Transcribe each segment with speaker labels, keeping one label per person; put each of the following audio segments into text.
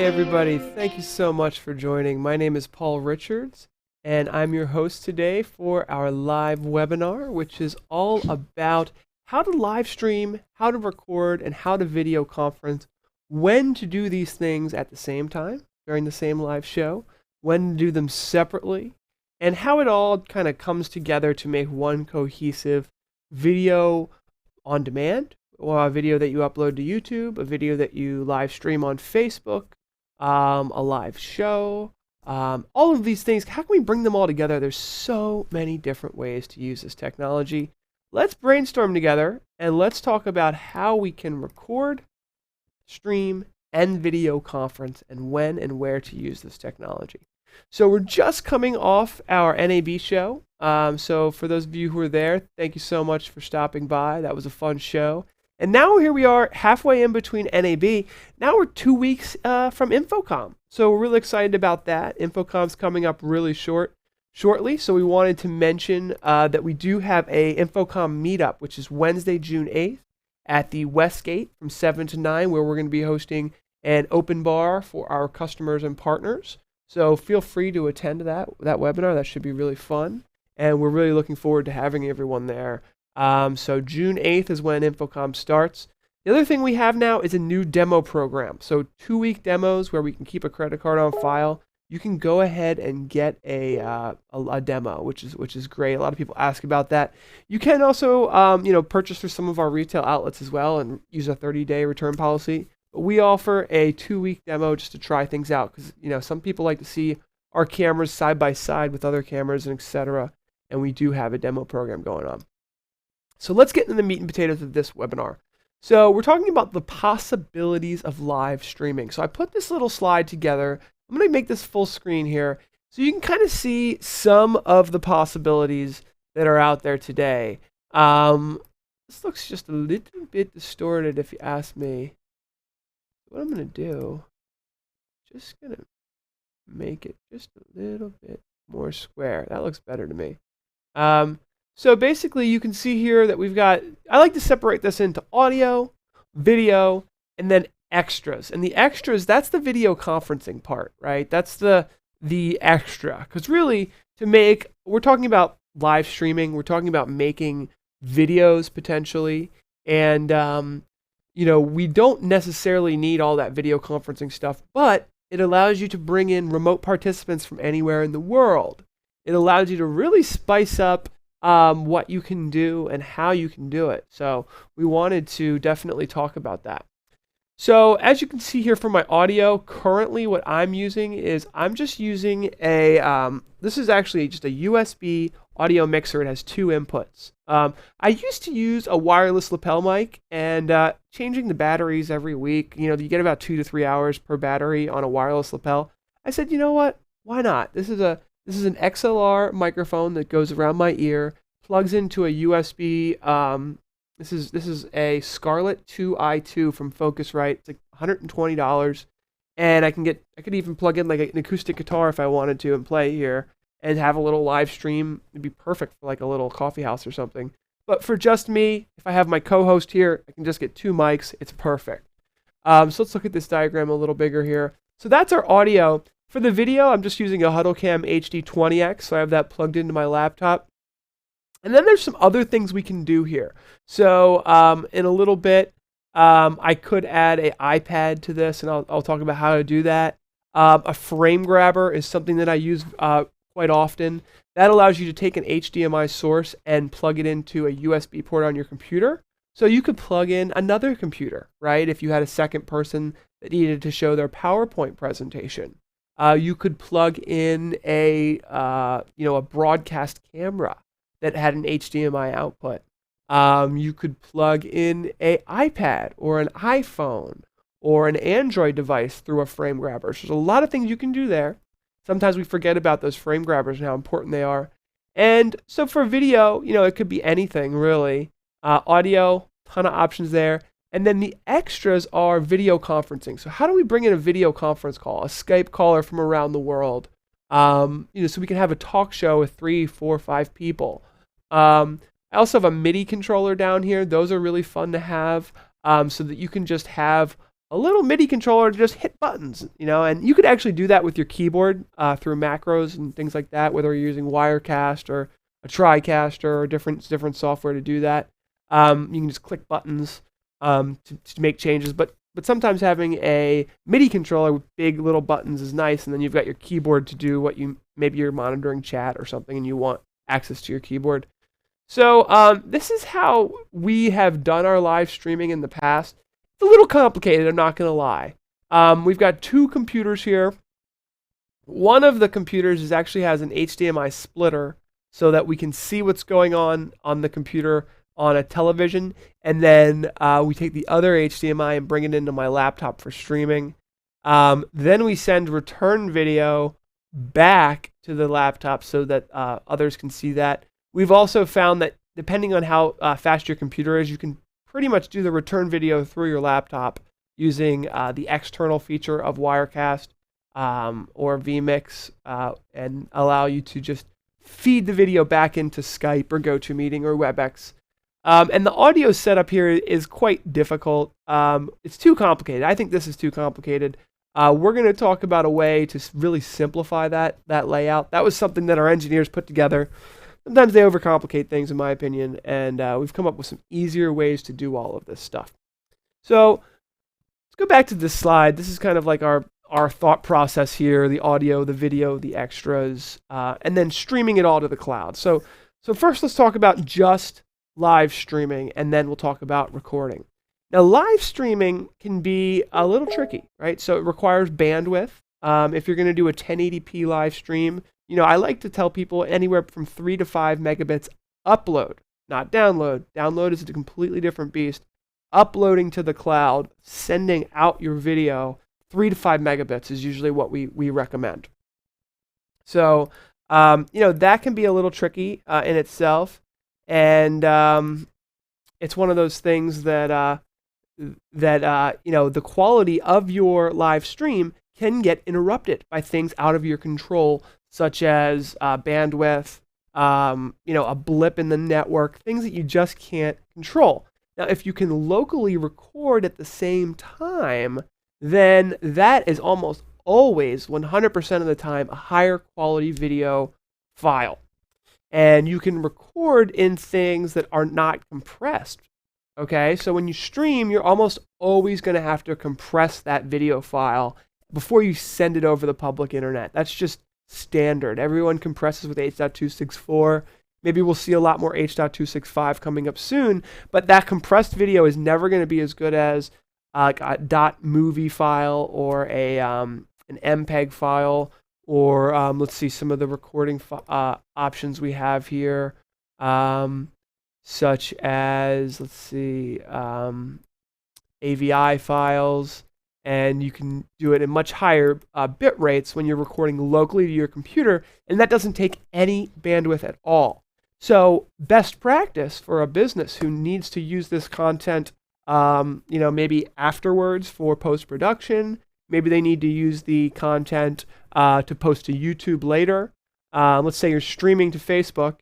Speaker 1: Hey everybody, thank you so much for joining. My name is Paul Richards, and I'm your host today for our live webinar, which is all about how to live stream, how to record, and how to video conference, when to do these things at the same time during the same live show, when to do them separately, and how it all kind of comes together to make one cohesive video on demand, or a video that you upload to YouTube, a video that you live stream on Facebook, a live show, all of these things. How can we bring them all together? There's so many different ways to use this technology. Let's brainstorm together and let's talk about how we can record, stream, and video conference, and when and where to use this technology. So we're just coming off our NAB show. So for those of you who were there, thank you so much for stopping by. That was a fun show. And now here we are halfway in between NAB. Now we're 2 weeks from InfoComm. So we're really excited about that. InfoComm's coming up really shortly. So we wanted to mention that we do have a InfoComm meetup, which is Wednesday, June 8th at the Westgate from 7 to 9, where we're going to be hosting an open bar for our customers and partners. So feel free to attend that webinar. That should be really fun. And we're really looking forward to having everyone there. So June 8th is when InfoComm starts. The other thing we have now is a new demo program. So 2-week demos where we can keep a credit card on file. You can go ahead and get a demo, which is great. A lot of people ask about that. You can also purchase through some of our retail outlets as well and use a 30-day return policy. But we offer a 2-week demo just to try things out because some people like to see our cameras side by side with other cameras and etc. And we do have a demo program going on. So let's get into the meat and potatoes of this webinar. So we're talking about the possibilities of live streaming. So I put this little slide together. I'm going to make this full screen here so you can kind of see some of the possibilities that are out there today. This looks just a little bit distorted if you ask me. What I'm going to do, just going to make it just a little bit more square. That looks better to me. So basically you can see here that we've got, I like to separate this into audio, video, and then extras. And the extras, that's the video conferencing part, right? That's the extra. Because really, we're talking about live streaming, we're talking about making videos potentially, and we don't necessarily need all that video conferencing stuff, but it allows you to bring in remote participants from anywhere in the world. It allows you to really spice up what you can do and how you can do it. So we wanted to definitely talk about that. So as you can see here from my audio, currently what I'm using is I'm just using this is actually just a USB audio mixer. It has 2 inputs. I used to use a wireless lapel mic, and changing the batteries every week, you get about 2 to 3 hours per battery on a wireless lapel. I said, you know what? Why not? This is an XLR microphone that goes around my ear, plugs into a USB. This is a Scarlett 2i2 from Focusrite. It's like $120, and I could even plug in like an acoustic guitar if I wanted to and play here and have a little live stream. It'd be perfect for like a little coffee house or something. But for just me, if I have my co-host here, I can just get 2 mics. It's perfect. So let's look at this diagram a little bigger here. So that's our audio. For the video, I'm just using a HuddleCamHD 20X, so I have that plugged into my laptop. And then there's some other things we can do here. So in a little bit, I could add an iPad to this, and I'll talk about how to do that. A frame grabber is something that I use quite often. That allows you to take an HDMI source and plug it into a USB port on your computer. So you could plug in another computer, right? If you had a second person that needed to show their PowerPoint presentation. You could plug in a broadcast camera that had an HDMI output. You could plug in an iPad or an iPhone or an Android device through a frame grabber. So there's a lot of things you can do there. Sometimes we forget about those frame grabbers and how important they are. And so for video, it could be anything really. Audio, ton of options there. And then the extras are video conferencing. So how do we bring in a video conference call, a Skype caller from around the world? So we can have a talk show with 3, 4, 5 people. I also have a MIDI controller down here. Those are really fun to have, so that you can just have a little MIDI controller to just hit buttons, and you could actually do that with your keyboard through macros and things like that, whether you're using Wirecast or a TriCaster or different software to do that. You can just click buttons to make changes, but sometimes having a MIDI controller with big little buttons is nice, and then you've got your keyboard to do maybe you're monitoring chat or something and you want access to your keyboard. So this is how we have done our live streaming in the past. It's a little complicated, I'm not going to lie. We've got two computers here. One of the computers actually has an HDMI splitter so that we can see what's going on the computer on a television, and then we take the other HDMI and bring it into my laptop for streaming. Then we send return video back to the laptop so that others can see that. We've also found that depending on how fast your computer is, you can pretty much do the return video through your laptop using the external feature of Wirecast or vMix and allow you to just feed the video back into Skype or GoToMeeting or WebEx. And the audio setup here is quite difficult. It's too complicated. I think this is too complicated. We're going to talk about a way to really simplify that layout. That was something that our engineers put together. Sometimes they overcomplicate things, in my opinion, and we've come up with some easier ways to do all of this stuff. So let's go back to this slide. This is kind of like our thought process here: the audio, the video, the extras, and then streaming it all to the cloud. So first, let's talk about just live streaming, and then we'll talk about recording. Now, live streaming can be a little tricky, right? So it requires bandwidth. If you're going to do a 1080p live stream, I like to tell people anywhere from 3 to 5 megabits upload, not download. Download is a completely different beast. Uploading to the cloud, sending out your video, 3 to 5 megabits is usually what we recommend. So, that can be a little tricky in itself. And it's one of those things that the quality of your live stream can get interrupted by things out of your control, such as bandwidth, a blip in the network, things that you just can't control. Now, if you can locally record at the same time, then that is almost always, 100% of the time, a higher quality video file. And you can record in things that are not compressed. Okay, so when you stream, you're almost always going to have to compress that video file before you send it over the public internet. That's just standard. Everyone compresses with H.264. Maybe we'll see a lot more H.265 coming up soon, but that compressed video is never going to be as good as a .movie file or an MPEG file, or let's see some of the recording options we have here, such as, let's see, AVI files, and you can do it in much higher bit rates when you're recording locally to your computer, and that doesn't take any bandwidth at all. So best practice for a business who needs to use this content, maybe afterwards for post-production, maybe they need to use the content to post to YouTube later. Let's say you're streaming to Facebook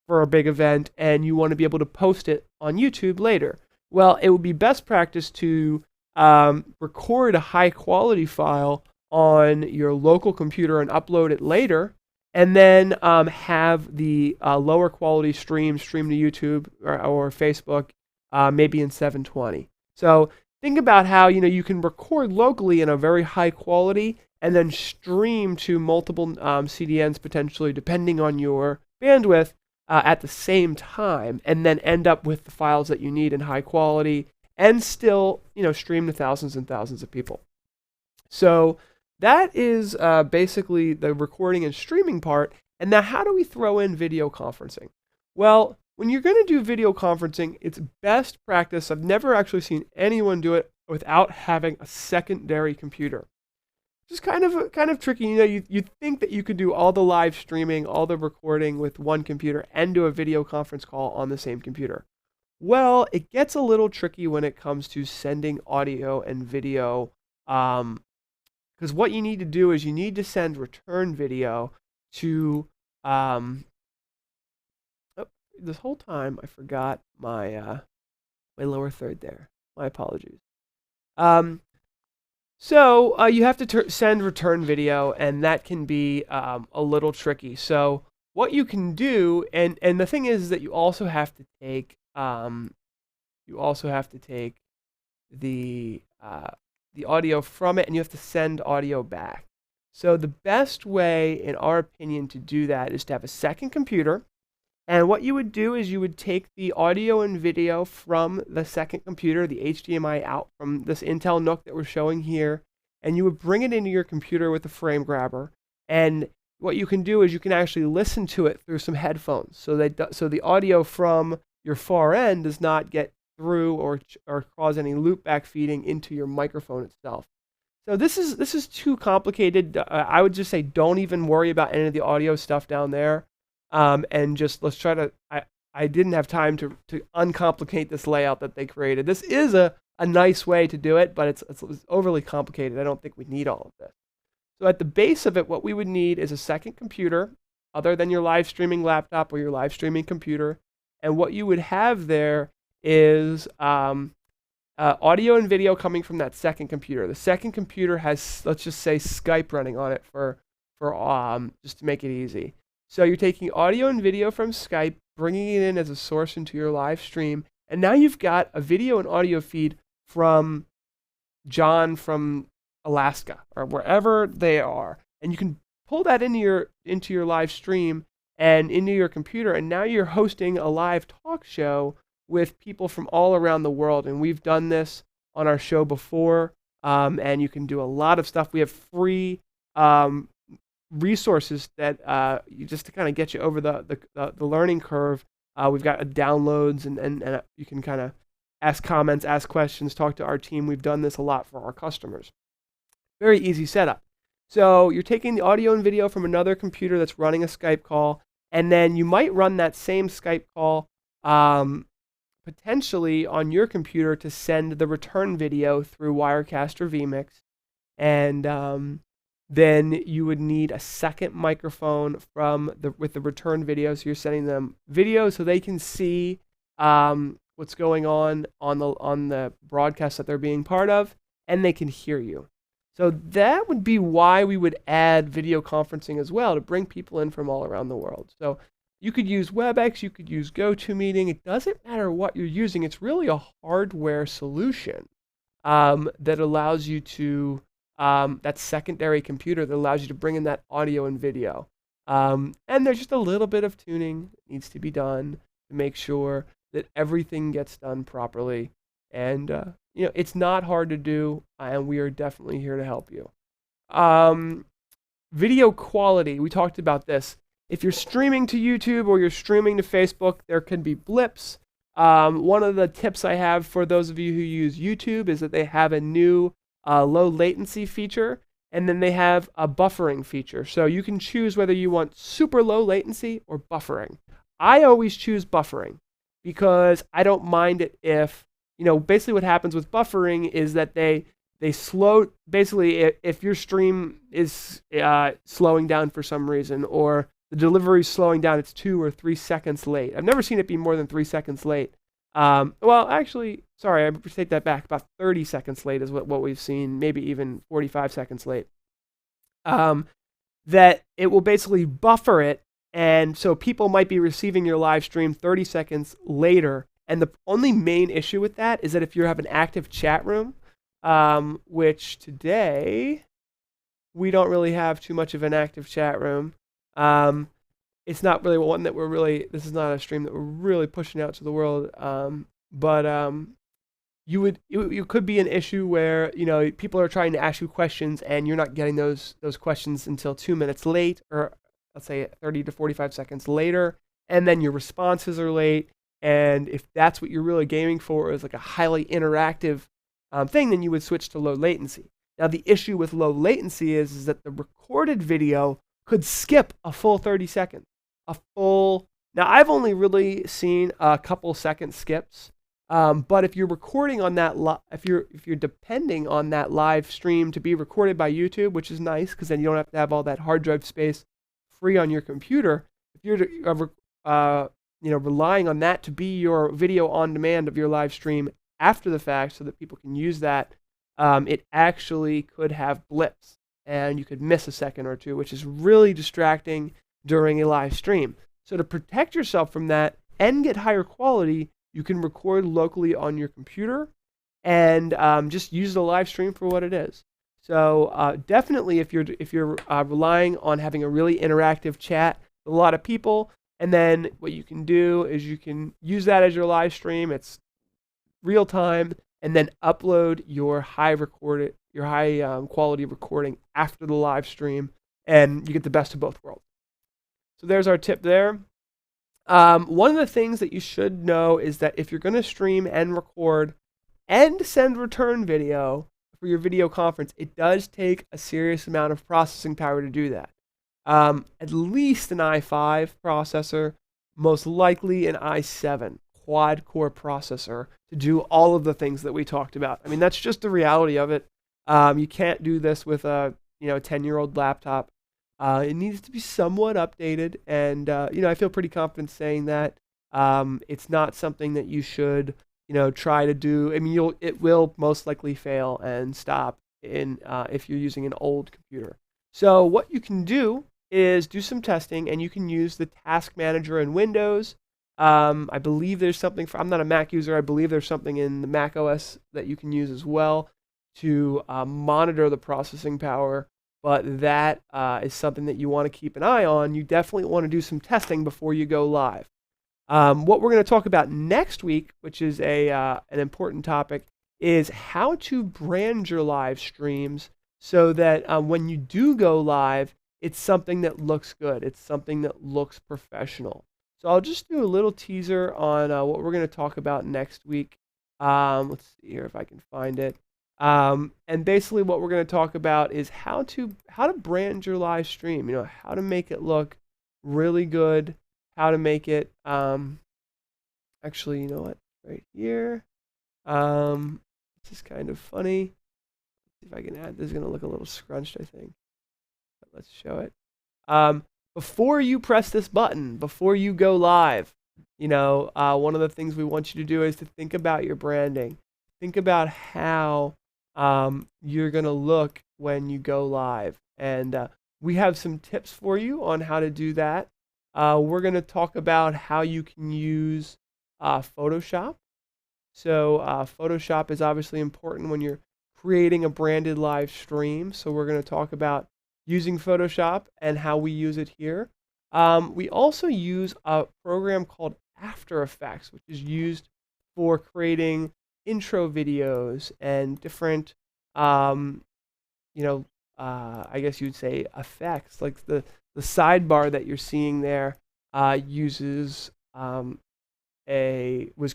Speaker 1: for a big event and you want to be able to post it on YouTube later. Well, it would be best practice to record a high quality file on your local computer and upload it later, and then have the lower quality stream to YouTube or Facebook, maybe in 720. So think about how you can record locally in a very high quality and then stream to multiple CDNs potentially, depending on your bandwidth, at the same time, and then end up with the files that you need in high quality and still stream to thousands and thousands of people. So that is basically the recording and streaming part. And now how do we throw in video conferencing? Well, when you're going to do video conferencing, it's best practice. I've never actually seen anyone do it without having a secondary computer. Just kind of tricky. You think that you could do all the live streaming, all the recording with one computer and do a video conference call on the same computer. Well, it gets a little tricky when it comes to sending audio and video, because what you need to do is you need to send return video to this whole time I forgot my lower third there. My apologies. So you have to send return video, and that can be a little tricky. So what you can do, and the thing is that you also have to take the the audio from it, and you have to send audio back. So the best way, in our opinion, to do that is to have a second computer. And what you would do is you would take the audio and video from the second computer, the HDMI out from this Intel NUC that we're showing here, and you would bring it into your computer with a frame grabber. And what you can do is you can actually listen to it through some headphones, so the audio from your far end does not get through or cause any loopback feeding into your microphone itself. So this is too complicated. I would just say don't even worry about any of the audio stuff down there. And just let's try to. I didn't have time to uncomplicate this layout that they created. This is a nice way to do it, but it's overly complicated. I don't think we need all of this. So at the base of it, what we would need is a second computer, other than your live streaming laptop or your live streaming computer. And what you would have there is audio and video coming from that second computer. The second computer has, let's just say, Skype running on it for just to make it easy. So you're taking audio and video from Skype, bringing it in as a source into your live stream, and now you've got a video and audio feed from John from Alaska or wherever they are, and you can pull that into your live stream and into your computer, and now you're hosting a live talk show with people from all around the world. And we've done this on our show before, and you can do a lot of stuff. We have free resources that just to kind of get you over the learning curve. We've got downloads, and you can kind of ask comments, ask questions, talk to our team. We've done this a lot for our customers. Very easy setup. So you're taking the audio and video from another computer that's running a Skype call, and then you might run that same Skype call potentially on your computer to send the return video through Wirecast or vMix. And then you would need a second microphone with the return video. So you're sending them video so they can see what's going on the broadcast that they're being part of, and they can hear you. So that would be why we would add video conferencing as well, to bring people in from all around the world. So you could use WebEx, you could use GoToMeeting. It doesn't matter what you're using. It's really a hardware solution that allows you to that secondary computer that allows you to bring in that audio and video. And there's just a little bit of tuning that needs to be done to make sure that everything gets done properly. And it's not hard to do, and we are definitely here to help you. Video quality, we talked about this. If you're streaming to YouTube or you're streaming to Facebook, there can be blips. One of the tips I have for those of you who use YouTube is that they have a new low latency feature, and then they have a buffering feature. So you can choose whether you want super low latency or buffering. I always choose buffering because I don't mind it if, basically what happens with buffering is that they slow, basically if your stream is slowing down for some reason, or the delivery is slowing down, it's 2 or 3 seconds late. I've never seen it be more than 3 seconds late. Well, actually, sorry, I take that back. About 30 seconds late is what we've seen, maybe even 45 seconds late. That it will basically buffer it, and so people might be receiving your live stream 30 seconds later. And the only main issue with that is that if you have an active chat room, which today we don't really have too much of an active chat room. It's not really one that this is not a stream that we're really pushing out to the world. But you could be an issue where, people are trying to ask you questions and you're not getting those questions until 2 minutes late, or let's say 30 to 45 seconds later, and then your responses are late. And if that's what you're really gaming for, is like a highly interactive thing, then you would switch to low latency. Now, the issue with low latency is that the recorded video could skip a full 30 seconds. Now, I've only really seen a couple second skips, but if you're recording on that, if you're depending on that live stream to be recorded by YouTube, which is nice because then you don't have to have all that hard drive space free on your computer. If you're relying on that to be your video on demand of your live stream after the fact, so that people can use that it actually could have blips, and you could miss a second or two, which is really distracting during a live stream. So to protect yourself from that and get higher quality, you can record locally on your computer and just use the live stream for what it is. So definitely, if you're relying on having a really interactive chat with a lot of people, and then what you can do is you can use that as your live stream. It's real time, and then upload your high quality recording after the live stream, and you get the best of both worlds. So there's our tip there. One of the things that you should know is that if you're going to stream and record and send return video for your video conference, it does take a serious amount of processing power to do that. At least an i5 processor, most likely an i7 quad-core processor to do all of the things that we talked about. I mean, that's just the reality of it. You can't do this with a 10-year-old laptop. It needs to be somewhat updated, and I feel pretty confident saying that. It's not something that you should try to do. I mean, it will most likely fail and stop if you're using an old computer. So what you can do is do some testing, and you can use the Task Manager in Windows. I believe there's something I'm not a Mac user. I believe there's something in the Mac OS that you can use as well to monitor the processing power. But that is something that you want to keep an eye on. You definitely want to do some testing before you go live. What we're going to talk about next week, which is an important topic, is how to brand your live streams so that when you do go live, it's something that looks good. It's something that looks professional. So I'll just do a little teaser on what we're going to talk about next week. Let's see here if I can find it. And basically what we're going to talk about is how to brand your live stream, how to make it look really good, how to make it, actually, you know what, right here, this is kind of funny. Let's see if I can add, this is going to look a little scrunched, I think, but let's show it. Before you press this button, before you go live, one of the things we want you to do is to think about your branding. Think about how you're going to look when you go live. And we have some tips for you on how to do that. We're going to talk about how you can use Photoshop. So Photoshop is obviously important when you're creating a branded live stream. So we're going to talk about using Photoshop and how we use it here. We also use a program called After Effects, which is used for creating intro videos and different, I guess you'd say effects. Like the sidebar that you're seeing there was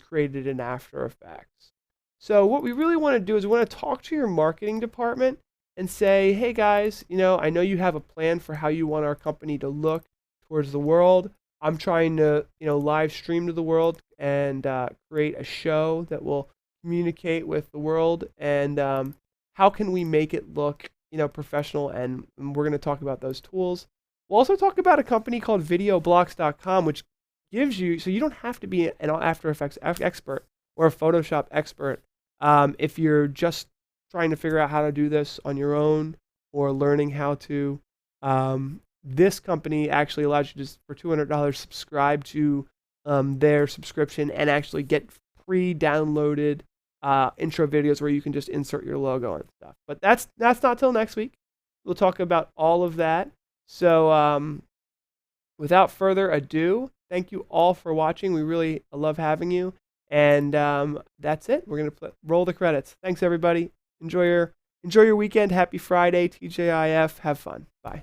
Speaker 1: created in After Effects. So what we really want to do is we want to talk to your marketing department and say, hey guys, I know you have a plan for how you want our company to look towards the world. I'm trying to, live stream to the world and create a show that will communicate with the world, and how can we make it look, professional? And we're going to talk about those tools. We'll also talk about a company called videoblocks.com, which gives you, so you don't have to be an After Effects expert or a Photoshop expert. If you're just trying to figure out how to do this on your own or learning how to, this company actually allows you to, for $200, subscribe to their subscription and actually get pre-downloaded intro videos where you can just insert your logo and stuff. But that's not till next week. We'll talk about all of that. So without further ado, thank you all for watching. We really love having you. And that's it. We're going to roll the credits. Thanks, everybody. Enjoy your weekend. Happy Friday, TJIF. Have fun. Bye.